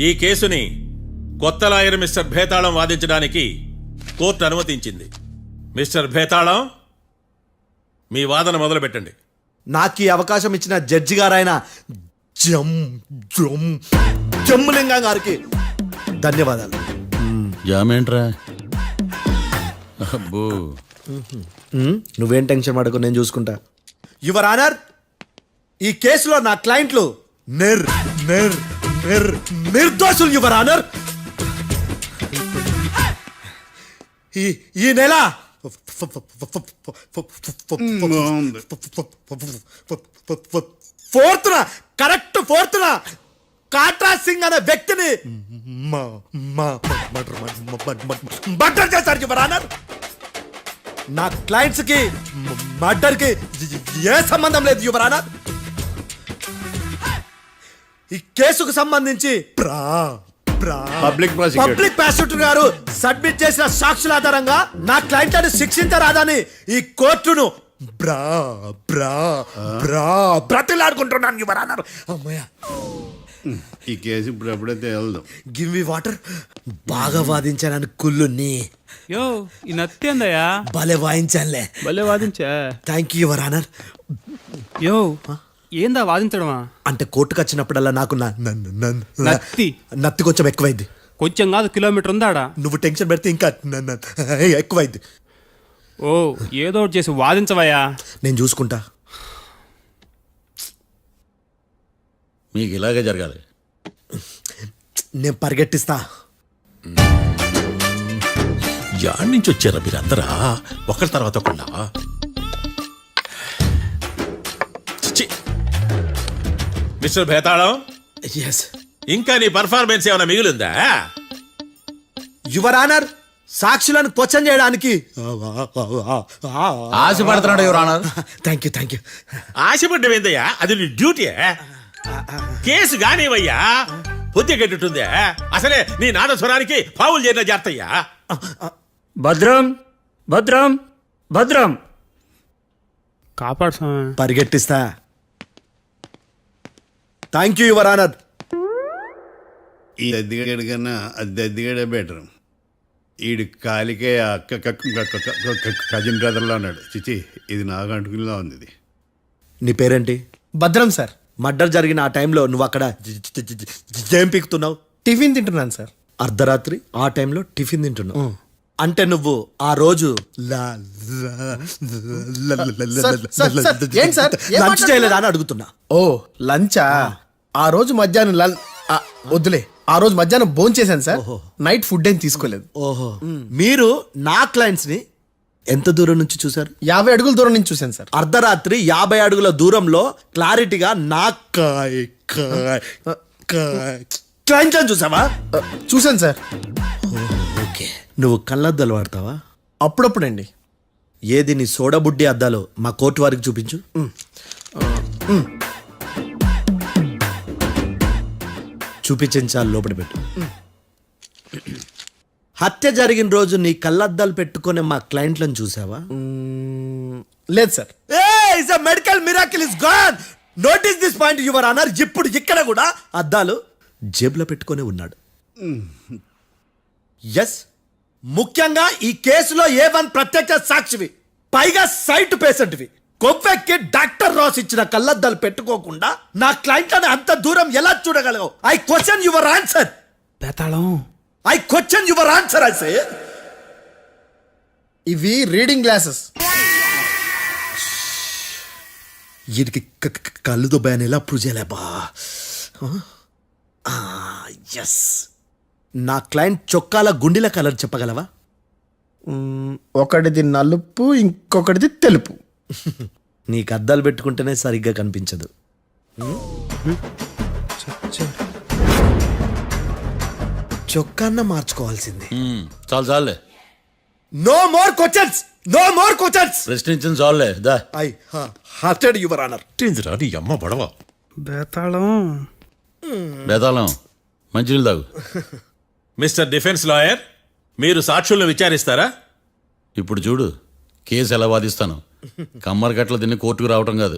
ఈ కేసుని కొత్త లాయర్ మిస్టర్ భేతాళం వాదించడానికి కోర్టు అనుమతించింది. మిస్టర్ భేతాళం, మీ వాదన మొదలు పెట్టండి. నాకు ఈ అవకాశం ఇచ్చిన జడ్జి గారైన జమ్ములింగం గారికి ధన్యవాదాలు. జామేంట్రా? అబ్బో, నువ్వేం టెన్షన్ పడకు, నేను చూసుకుంటా. యువర్ ఆనర్, ఈ కేసులో నా క్లయింట్లు నిర్దోషులు యువర్ ఆనర్. ఈ నెల ఫోర్త్న కరెక్ట్ ఫోర్త్న కాట్రా సింగ్ అనే వ్యక్తిని మర్డర్ చేశారు యువర్ ఆనర్. నా క్లయింట్స్ కి మర్డర్ కి ఏ సంబంధం లేదు యువర్ ఆనర్. ఈ కేసుకు సంబంధించి పబ్లిక్ ప్రాసిక్యూటర్ పబ్లిక్ ప్రాసిక్యూటర్ గారు సబ్మిట్ చేసిన సాక్షుల ఆధారంగా నా క్లయింట్ అని శిక్షించరాదని ఈ కోర్టును బ్రతిలాడుకుంటున్నాను యువర్ ఆనర్. అమ్మయ్య, ఈ కేసు ఇప్పుడు ఎప్పుడైతే వెళ్దాం. Give me water. బాగా వాదించానని కుళ్ళుని యో ఈ నత్తేందయ్యా భలే వాయించానులే. భలే వాదించా. Thank you your honour. యో ఏందా వాదించడమా? అంటే కోర్టుకు వచ్చినప్పుడల్లా నాకు నత్తి నత్తి కొంచెం ఎక్కువైంది. కొంచెం కాదు, కిలోమీటర్ ఉందాడా. నువ్వు టెన్షన్ పెడితే ఇంకా ఎక్కువైంది. ఓ ఏదో ఒకటి చేసి వాదించవయ్యా. నేను చూసుకుంటా. మీకు ఇలాగే జరగాలి. నేను పరిగెట్టిస్తా. యాడ్ నుంచి వచ్చారా మీరందరా ఒకరి తర్వాత ఒకళ్ళ? మిస్టర్ భేతాళం, ఎస్ ఇంకా నీ పర్ఫార్మెన్స్ ఏమైనా మిగిలిందా? యువర్ ఆనర్, సాక్షులను క్వశ్చన్ చేయడానికి ఆశపడుతున్నాడు యువర్ ఆనర్. Thank you. ఆశపడ్డం ఏందయ్యా? అది నీ డ్యూటీ. కేసు గానివయ్యా, బుద్ధి గట్టుందే. అసలే నీ నాదస్వరానికి పావులు చేరిన జాతయ్యా. భద్రం భద్రం భద్రం. కాపాడు స్వామి. పరిగెట్టిస్తా. Thank you your honour. ఈ అద్దెగడి కన్నా అద్దెగడే బెటర్. ఈడు కాలికే కజిన్ బ్రదర్లో ఉన్నాడు. చిచి, ఇది నాకు అంటుకునిలా ఉంది. ఇది నీ పేరేంటి? భద్రం సార్. మర్డర్ జరిగిన ఆ టైంలో నువ్వు అక్కడ ఏం పీకుతున్నావు? టిఫిన్ తింటున్నాను సార్. అర్ధరాత్రి ఆ టైంలో టిఫిన్ తింటున్నావు అంటే నువ్వు ఆ రోజు లంచ్ చేయలేదా అని అడుగుతున్నా. ఓ లంచా? ఆ రోజు మధ్యాహ్నం వద్దులే, ఆ రోజు మధ్యాహ్నం భోజనం చేశాను సార్. నైట్ ఫుడ్ ఏం తీసుకోలేదు. ఓహో, మీరు నా క్లయింట్స్ ని ఎంత దూరం నుంచి చూసారు? 50 అడుగుల దూరం నుంచి చూశాను సార్. అర్ధరాత్రి 50 అడుగుల దూరంలో క్లారిటీగా నా క్లయింట్ అని చూసావా? చూశాను సార్. ఓకే, నువ్వు కళ్ళద్దాలు వాడతావా? అప్పుడప్పుడండి. ఏది నీ సోడబుడ్డి అద్దాలు మా కోర్టు వారికి చూపించు. చూపించాలి, లోపల పెట్టు. హత్య జరిగిన రోజు నీ కళ్ళద్దాలు పెట్టుకునే మా క్లయింట్లను చూసావా? లేదు sir. Medical miracle is gone. Notice this point your honour. ఇప్పుడు ఇక్కడ కూడా అద్దాలు జేబులో పెట్టుకొని ఉన్నాడు. ఎస్, ముఖ్యంగా ఈ కేసులో A1 ప్రత్యక్ష సాక్షివి, పైగా సైట్ పేషెంట్వి. కొవ్వెక్కి డాక్టర్ రాస్ ఇచ్చిన కళ్ళద్దాలు పెట్టుకోకుండా నా క్లయింట్లను అంత దూరం ఎలా చూడగలవు? I question your answer. Betalam, I question your answer. I say ఇవి రీడింగ్ గ్లాసెస్. వీటికి కళ్ళు దుబ్బాయని ఎలా ప్రూవ్ చేయలేబా? ఎస్, నా క్లయింట్ చొక్కాల గుండెల కలర్ చెప్పగలవా? ఒకటిది నలుపు, ఇంకొకటిది తెలుపు. నీకు అద్దాలు పెట్టుకుంటేనే సరిగ్గా కనిపించదు. చొక్కాన్న మార్చుకోవాల్సింది. చాలు చాలులే. No more questions, no more questions. ప్రశ్నించిన చాలులే. దా ఐ హార్టెడ్ యువర్ ఆనర్. రా నీ అమ్మ పడవ. బేతాళం, బేతాళం, మంచినీళ్ళు తాగు. మిస్టర్ డిఫెన్స్ లాయర్, మీరు సాక్షులను విచారిస్తారా? ఇప్పుడు చూడు కేసు ఎలా వాదిస్తాను. కమ్మరి గట్ల తిని కోర్టుకు రావటం కాదు.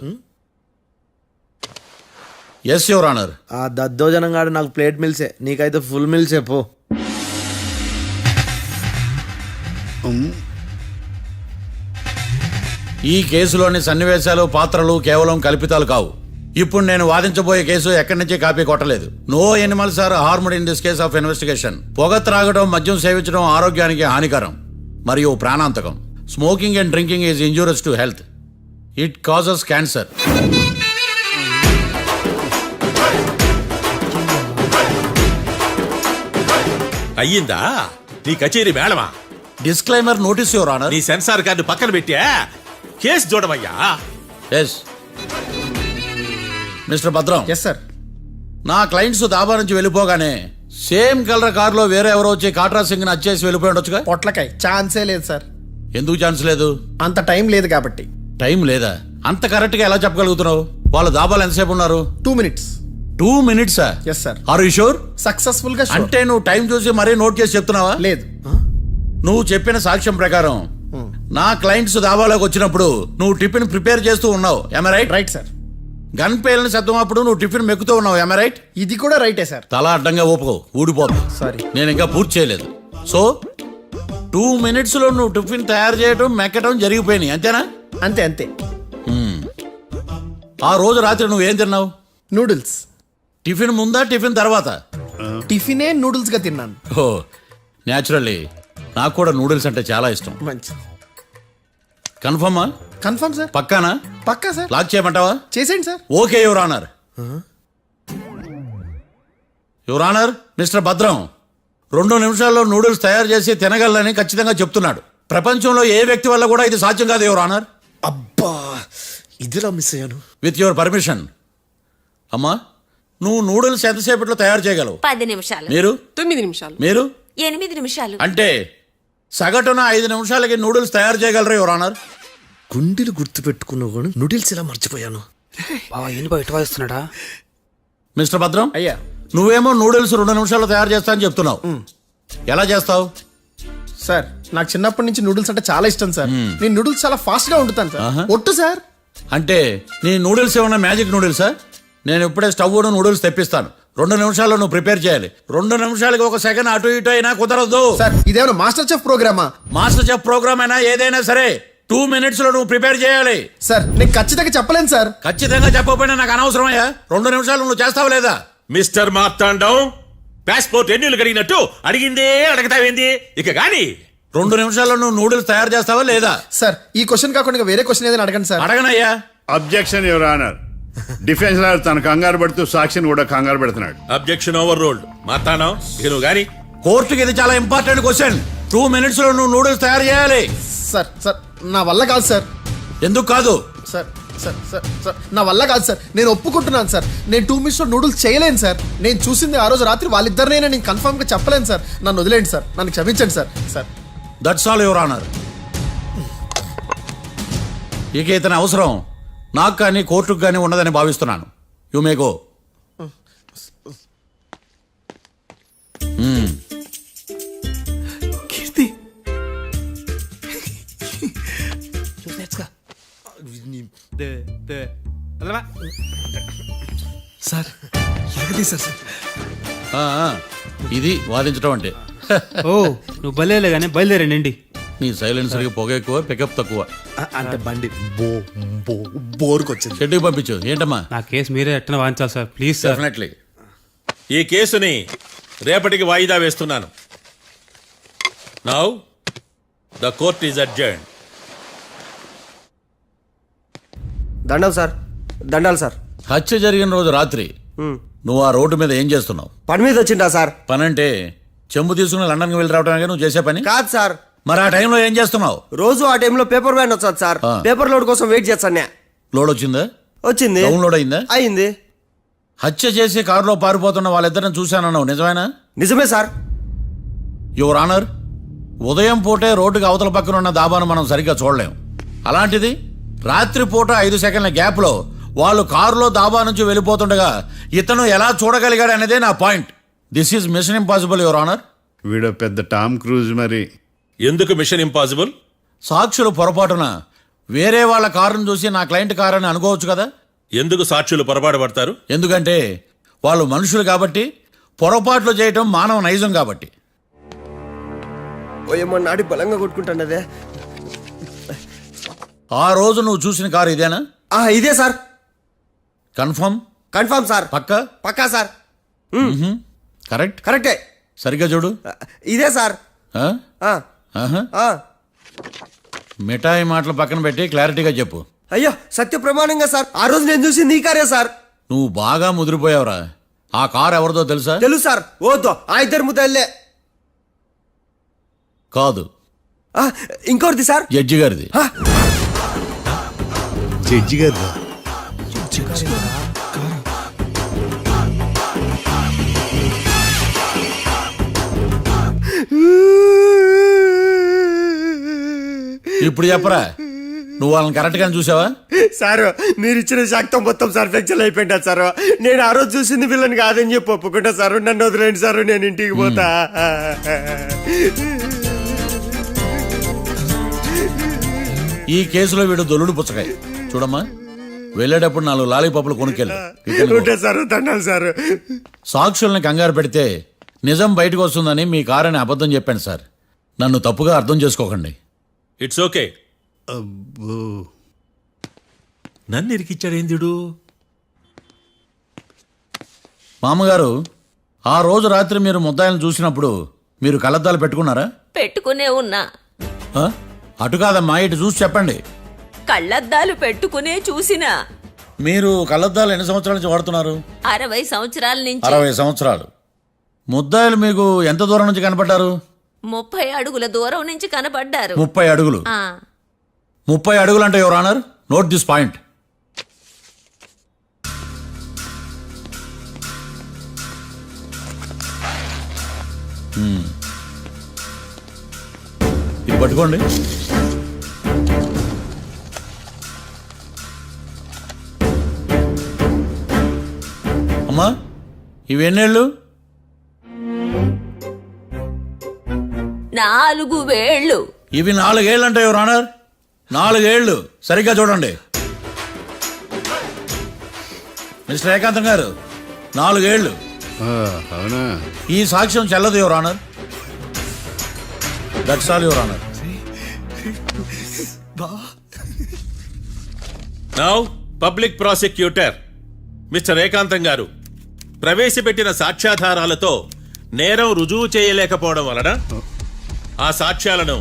Yes your honour. ఆ దద్దోజనం గాడు నాకు ప్లేట్ మిల్సే, నీకైతే ఫుల్ మిల్సే పో. ఈ కేసులోని సన్నివేశాలు, పాత్రలు కేవలం కల్పితాలు కావు. ఇప్పుడు నేను వాదించబోయే కేసు ఎక్కడి నుంచి కాపీ కొట్టలేదు. No animals are harmed in this case of investigation. పొగ త్రాగడం, మద్యం సేవించడం ఆరోగ్యానికి హానికరం మరియు ప్రాణాంతకం. Smoking and drinking is injurious to health. It causes cancer. అయ్యిందా నీ కచేరీ మేడమా? Disclaimer notice your honour. నీ సెన్సార్ కార్డు పక్కన పెట్టా కేసు చూడమయ్యా. Yes mister Bhadram. Yes sir. నా క్లయింట్స్ దాబా నుంచి వెళ్ళిపోగానే సేమ్ కలర్ కారులో వేరే ఎవరో వచ్చి కాట్రా సింగ్ వచ్చేసి వెళ్ళిపోయి ఉండొచ్చుగా. పొట్లకాయ ఛాన్సే లేదు సార్. ఎందుకు ఛాన్స్ లేదు? అంత టైం లేదు కాబట్టి. టైం లేదా? అంత కరెక్ట్ గా ఎలా చెప్పగలుగుతున్నావు? వాళ్ళు దాబాలు ఎంతసేపు ఉన్నారు? 2 minutes. 2 minutes? Yes sir. Are you sure? Successful గా sure. అంటే నువ్వు టైం చూసి మరీ నోట్ చేసి చెప్తున్నావా? లేదు. నువ్వు చెప్పిన సాక్ష్యం ప్రకారం నా క్లయింట్స్ దాబాలోకి వచ్చినప్పుడు నువ్వు టిఫిన్ ప్రిపేర్ చేస్తూ ఉన్నావు. ఎమ రైట్? Right sir. గన్ పేలిన శబ్దం అప్పుడు నువ్వు టిఫిన్ మెక్కుతూ ఉన్నావు. ఎమ రైట్? ఇది కూడా రైటే సార్. తల అడ్డంగా ఊపుకో, ఊడిపోదు. సారీ. నేను ఇంకా పూర్తి చేయలేదు. సో 2 minutes లో నువ్వు టిఫిన్ తయారు చేయడం మెక్కడం జరిగిపోయినాయి, అంతేనా? అంతే అంతే. ఆ రోజు రాత్రి నువ్వేం తిన్నావు? నూడిల్స్. టిఫిన్ ముందా టిఫిన్ తర్వాత? టిఫినే నూడిల్స్ గా తిన్నాను. ఓ న్యాచురల్లీ నాకు కూడా నూడిల్స్ అంటే చాలా ఇష్టం. మంచిది. కన్ఫర్మా? Confirm sir. పక్కానా? పక్కా సార్. లాక్ చేయమంటావా? చేసేయండి sir. Okay your honour. Your honour, mister Bhadram 2 నిమిషాల్లో నూడిల్స్ తయారు చేసి తినగలని ఖచ్చితంగా చెప్తున్నాడు. ప్రపంచంలో ఏ వ్యక్తి వల్ల కూడా ఇది సాధ్యం కాదు యువర్ ఆనర్. అబ్బా ఇదిలా మిస్ అయ్యాను. With your permission. అమ్మా, నువ్వు నూడిల్స్ ఎంతసేపట్లో తయారు చేయగలవు? 10 నిమిషాలు. మీరు? 9 నిమిషాలు. మీరు? 8 నిమిషాలు. అంటే సగటున 5 నిమిషాలకి నూడిల్స్ తయారు చేయగలరు యువర్ ఆనర్. గుండెలు గుర్తు పెట్టుకున్నావు కానీ నూడిల్స్ ఇలా మర్చిపోయాను. బావా ఏంటి బయట వాయిస్తున్నాడా? మిస్టర్ భద్రం, అయ్యా నువ్వేమో నూడిల్స్ 2 నిమిషాల్లో తయారు చేస్తా అని చెప్తున్నావు. ఎలా చేస్తావు? సార్ నాకు చిన్నప్పటి నుంచి నూడిల్స్ అంటే చాలా ఇష్టం సార్. నేను నూడిల్స్ చాలా ఫాస్ట్ గా వండుతాను సార్. ఒట్టు సార్. అంటే నీ నూడిల్స్ ఏమన్నా మ్యాజిక్ నూడిల్సా? నేను ఇప్పుడే స్టవ్ నూడిల్స్ తెప్పిస్తాను. 2 నిమిషాల్లో నువ్వు ప్రిపేర్ చేయాలి. 2 నిమిషాలకి 1 సెకండ్ అటు ఇటు అయినా కుదరదు సార్. ఇదేమైనా మాస్టర్ చెఫ్ ప్రోగ్రామా? మాస్టర్ చెఫ్ ప్రోగ్రామ్ అయినా ఏదైనా సరే 2 minutes లో నువ్వు ప్రిపేర్ చేయాలి. సార్ నేను ఖచ్చితంగా చెప్పలేను సార్. ఖచ్చితంగా చెప్పకపోయినా నాకు అనవసరమయ్యా. 2 నిమిషాలు నువ్వు చేస్తావు లేదా? మిస్టర్ మార్తాండం, పాస్పోర్ట్ ఎన్నిళ్ళు అడిగినట్టు అడిగిందే అడగతావేంది? ఇక గాని 2 నిమిషాల్లో నువ్వు నూడిల్స్ తయారు చేస్తావా లేదా? సార్ ఈ క్వశ్చన్ కాకుండా ఇంకా వేరే క్వశ్చన్ ఏదైనా అడగండి సార్. అడగనయ్యా. Objection your honour. Defence lawyer తన కంగారు పడుతూ సాక్షిని కూడా కంగారు పెడుతున్నాడు. Objection over ruled. మార్తాండం, ఇక నువ్వు గాని. కోర్టుకి ఇది చాలా ఇంపార్టెంట్ క్వశ్చన్. 2 minutes లో నువ్వు నూడిల్స్ తయారు చేయాలి. సార్ సార్ నా వల్ల కాదు సార్. ఎందుకు కాదు? సార్ సార్ సార్ సార్ నా వల్ల కాదు సార్. నేను ఒప్పుకుంటున్నాను సార్. నేను 2 minutes లో నూడిల్స్ చేయలేను సార్. నేను చూసింది ఆ రోజు రాత్రి వాళ్ళిద్దరినైనా నేను కన్ఫర్మ్ గా చెప్పలేను సార్. నన్ను వదిలేండి సార్. నన్ను క్షమించండి sir. Sir that's all your honour. ఇక ఇతని అవసరం నాకు కానీ కోర్టుకు కానీ ఉండదని భావిస్తున్నాను. You may go. కీర్తి సార్ ఎరగదీశారు సార్. ఇది వాదించడం అంటే. ఓ నువ్వు బయలుదేరలే కానీ బయలుదేరండి. నీ సైలెన్సర్కి పొగ ఎక్కువ, పికప్ తక్కువ. అంటే బండి బోర్కి వచ్చింది. షెడ్యూల్ పంపించు. ఏంటమ్మా? నా కేసు మీరే ఎట్టన వాయించాలి సార్, ప్లీజ్ సార్. డెఫినెట్లీ. ఈ కేసుని రేపటికి వాయిదా వేస్తున్నాను. Now the court is adjourn. దండం సార్. దండాలి సార్. హత్య జరిగిన రోజు రాత్రి నువ్వు ఆ రోడ్డు మీద ఏం చేస్తున్నావు? పని మీద వచ్చిందా సార్? పని అంటే చెంబు తీసుకుని లండన్కి వెళ్ళి రావడానికి నువ్వు చేసే పని కాదు సార్. మరి ఆ టైంలో ఏం చేస్తున్నావు? రోజు ఆ టైంలో పేపర్ వ్యాన్ వచ్చాది సార్. పేపర్ లోడ్ కోసం వెయిట్ చేస్తాను. లోడ్ వచ్చిందా? వచ్చింది. డౌన్లోడ్ అయిందా? అయింది. హత్య చేసి కారులో పారిపోతున్న వాళ్ళిద్దరిని చూశానన్నావు, నిజమేనా? నిజమే సార్. యువర్ ఆనర్, ఉదయం పూటే రోడ్డుకి అవతల పక్కన ఉన్న దాబాను మనం సరిగ్గా చూడలేం. అలాంటిది రాత్రి పూట 5 సెకండ్ల గ్యాప్లో వాళ్ళు కారులో దాబా నుంచి వెళ్ళిపోతుండగా ఇతను ఎలా చూడగలిగాడు అనేదే నా point. This is mission impossible your honour. వీడు పెద్ద టామ్ క్రూజ్. మరి ఎందుకు మిషన్ ఇంపాసిబుల్? సాక్షులు పొరపాటున వేరే వాళ్ళ కారును చూసి నా క్లయింట్ కారు అని అనుకోవచ్చు కదా. ఎందుకు సాక్షులు పొరపాటు పడతారు? ఎందుకంటే వాళ్ళు మనుషులు కాబట్టి, పొరపాట్లు చేయటం మానవ నైజం కాబట్టి. ఏమో నాడి బలంగా కొట్టుకుంటాను అదే. ఆ రోజు నువ్వు చూసిన కారు ఇదేనా? ఇదే సార్. కన్ఫర్మ్? Confirm sir. పక్కా? పక్కా సార్. కరెక్ట్? కరెక్టే. సరిగ్గా చూడు. ఇదే సార్. మిఠాయి మాటలు పక్కన పెట్టి క్లారిటీగా చెప్పు. అయ్యో సత్య ప్రమాణంగా సార్, ఆ రోజు నేను చూసి నీ కారే సార్. నువ్వు బాగా ముదిరిపోయావురా. ఆ కారు ఎవరిదో తెలుసా? తెలుసు సార్. ఓదో ఆ ఇద్దరు ముద్దల్లే. కాదు, ఇంకోటిది సార్. జడ్జి గారిది. జడ్జి గారు ఇప్పుడు చెప్పరా, నువ్వు వాళ్ళని కరెక్ట్ గానే చూసావా? సార్ మీరు ఇచ్చిన శాక్తం మొత్తం సార్ ఫ్లెక్చర్ అయిపోయింటా సార్. నేను ఆ రోజు చూసింది వీళ్ళని కాదని చెప్పి ఒప్పుకుంటా సార్. నన్ను వదిలేండి సార్, నేను ఇంటికి పోతా. ఈ కేసులో వీడు దొల్లుడు పుచ్చకాయ. చూడమ్మా, వెళ్ళేటప్పుడు 4 లాలీపాపులు కొనుక్కెళ్ళు. ఉంటా సార్, దండాలి సార్. సాక్షుల్ని కంగారు పెడితే నిజం బయటకు వస్తుందని మీ కారని అబద్ధం చెప్పాను సార్. నన్ను తప్పుగా అర్థం చేసుకోకండి. It's okay. అబ్బో, నన్ను ఇరికిచ్చాడేందుడు? మామగారు, ఆ రోజు రాత్రి మీరు ముద్దాయిలను చూసినప్పుడు మీరు కళ్ళద్దాలు పెట్టుకున్నారా? పెట్టుకునే ఉన్నా. ఆ? అటు కాదమ్మా, ఇటు చూసి చెప్పండి. కళ్ళద్దాలు పెట్టుకునే చూసినా. మీరు కళ్ళద్దాలు ఎన్ని సంవత్సరాల నుంచి వాడుతున్నారు? 60 సంవత్సరాల నుంచి. 60 సంవత్సరాలు. ముద్దాయిలు మీకు ఎంత దూరం నుంచి కనపడ్డారు? 30 అడుగుల దూరం నుంచి కనపడ్డారు. 30 అడుగులు. 30 అడుగులు అంటే your honour, note this point. ఇది పట్టుకోండి. అమ్మా, ఇవి ఎన్నేళ్ళు? 4 వేళ్ళు. ఇవి 4 ఏళ్ళు అంటే యువర్ ఆనర్, 4 ఏళ్ళు. సరిగ్గా చూడండి మిస్టర్ ఏకాంతం గారు, 4 ఏళ్ళు. అవునా? ఈ సాక్ష్యం చెల్లదు your honour. That's all your honour. Now public prosecutor mister ఏకాంతం గారు ప్రవేశపెట్టిన సాక్ష్యాధారాలతో నేరం రుజువు చేయలేకపోవడం వలన ఆ సాక్ష్యాలను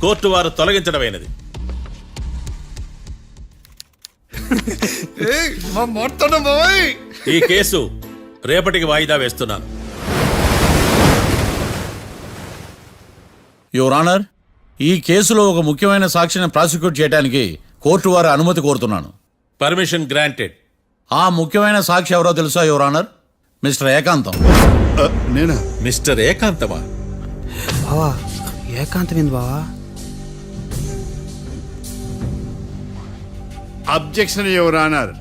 కోర్టు వారు తొలగించడమైనది. ఈ కేసు రేపటికి వాయిదా వేస్తున్నాను. యువర్ ఆనర్, ఈ కేసులో ఒక ముఖ్యమైన సాక్షిని ప్రాసిక్యూట్ చేయడానికి కోర్టు వారి అనుమతి కోరుతున్నాను. Permission granted. ఆ ముఖ్యమైన సాక్షి ఎవరో తెలుసా యువర్ ఆనర్? మిస్టర్ ఏకాంతం. నేనా? మిస్టర్ ఏకాంతమా? బావా, ఏకాంతమైంది బావా. Objection your honour.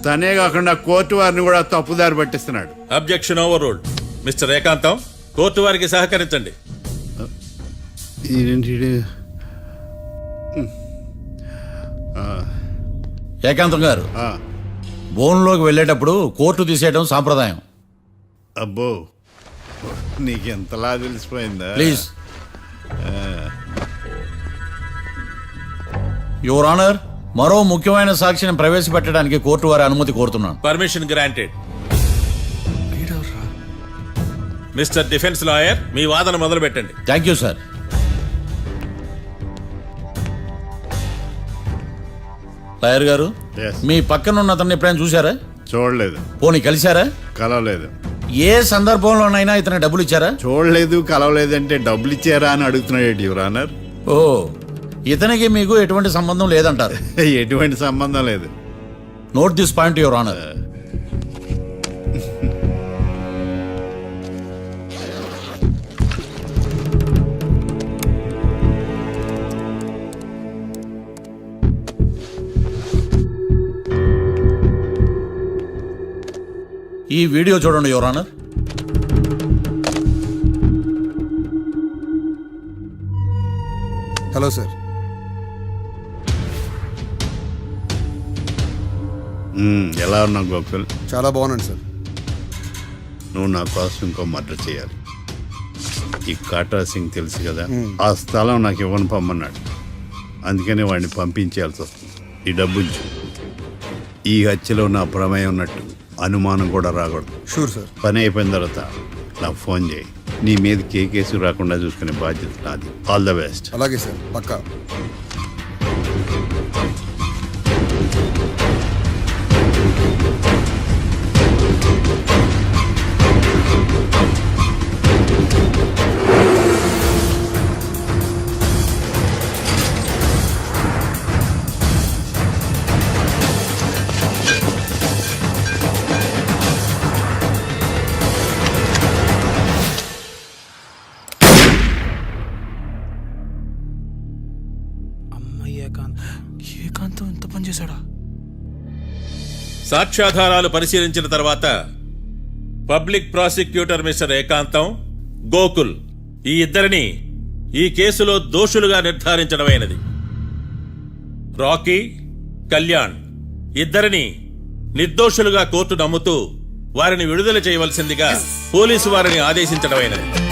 తనే కాకుండా కోర్టు వారిని కూడా తప్పుదారి పట్టిస్తున్నాడు. Objection overruled. Mister Ekantham, court వారికి సహకరించండి. ఏకాంతం గారు, బోన్లోకి వెళ్ళేటప్పుడు కోర్టు తీసేయడం సాంప్రదాయం. అబ్బో, నీకెంతలా తెలిసిపోయిందా? ప్లీజ్. యువర్ ఆనర్, మరో ముఖ్యమైన సాక్షిని ప్రవేశపెట్టడానికి కోర్టు వారి అనుమతి కోరుతున్నాను. Permission granted. Mister defence lawyer, మీ వాదన మొదలు పెట్టండి. Thank you sir. లాయర్ గారు, Yes. మీ పక్కన ఉన్న అతన్ని ఎప్పుడైనా చూసారా? చూడలేదు. పోనీ కలిశారా? కలవలేదు. ఏ సందర్భంలోనైనా ఇతను డబ్బులు ఇచ్చారా? చూడలేదు, కలవలేదంటే డబ్బులు ఇచ్చారా అని అడుగుతున్నాడు యువర్ ఆనర్. ఓ, ఇతనికి మీకు ఎటువంటి సంబంధం లేదంటారు? ఎటువంటి సంబంధం లేదు. Note this point your honour. ఈ వీడియో చూడండి యువర్ ఆనర్. Hello sir. ఎలా ఉన్నావు గోకుల్? చాలా బాగున్నాను సార్. నువ్వు నా కోసం ఇంకో మర్డర్ చేయాలి. ఈ కాటా సింగ్ తెలుసు కదా, ఆ స్థలం నాకు ఇవ్వను పమ్మన్నాడు. అందుకని వాడిని పంపించాల్సి వస్తుంది. ఈ డబ్బు ఉంచు. ఈ హత్యలో నా ప్రమేయం ఉన్నట్టు అనుమానం కూడా రాకూడదు. Sure sir. పని అయిపోయిన తర్వాత నాకు ఫోన్ చేయి. నీ మీద కేసు రాకుండా చూసుకునే బాధ్యత నాది. All the best. అలాగే సార్, పక్కా. ప్లాన్ చేశాడా? సాక్ష్యాధారాలు పరిశీలించిన తర్వాత పబ్లిక్ ప్రాసిక్యూటర్ మిస్టర్ ఏకాంతం, గోకుల్ ఈ ఇద్దరిని ఈ కేసులో దోషులుగా నిర్ధారించడమైనది. రాకీ, కళ్యాణ్ ఇద్దరిని నిర్దోషులుగా కోర్టు నమ్ముతూ వారిని విడుదల చేయవలసిందిగా పోలీసు వారిని ఆదేశించడమైనది.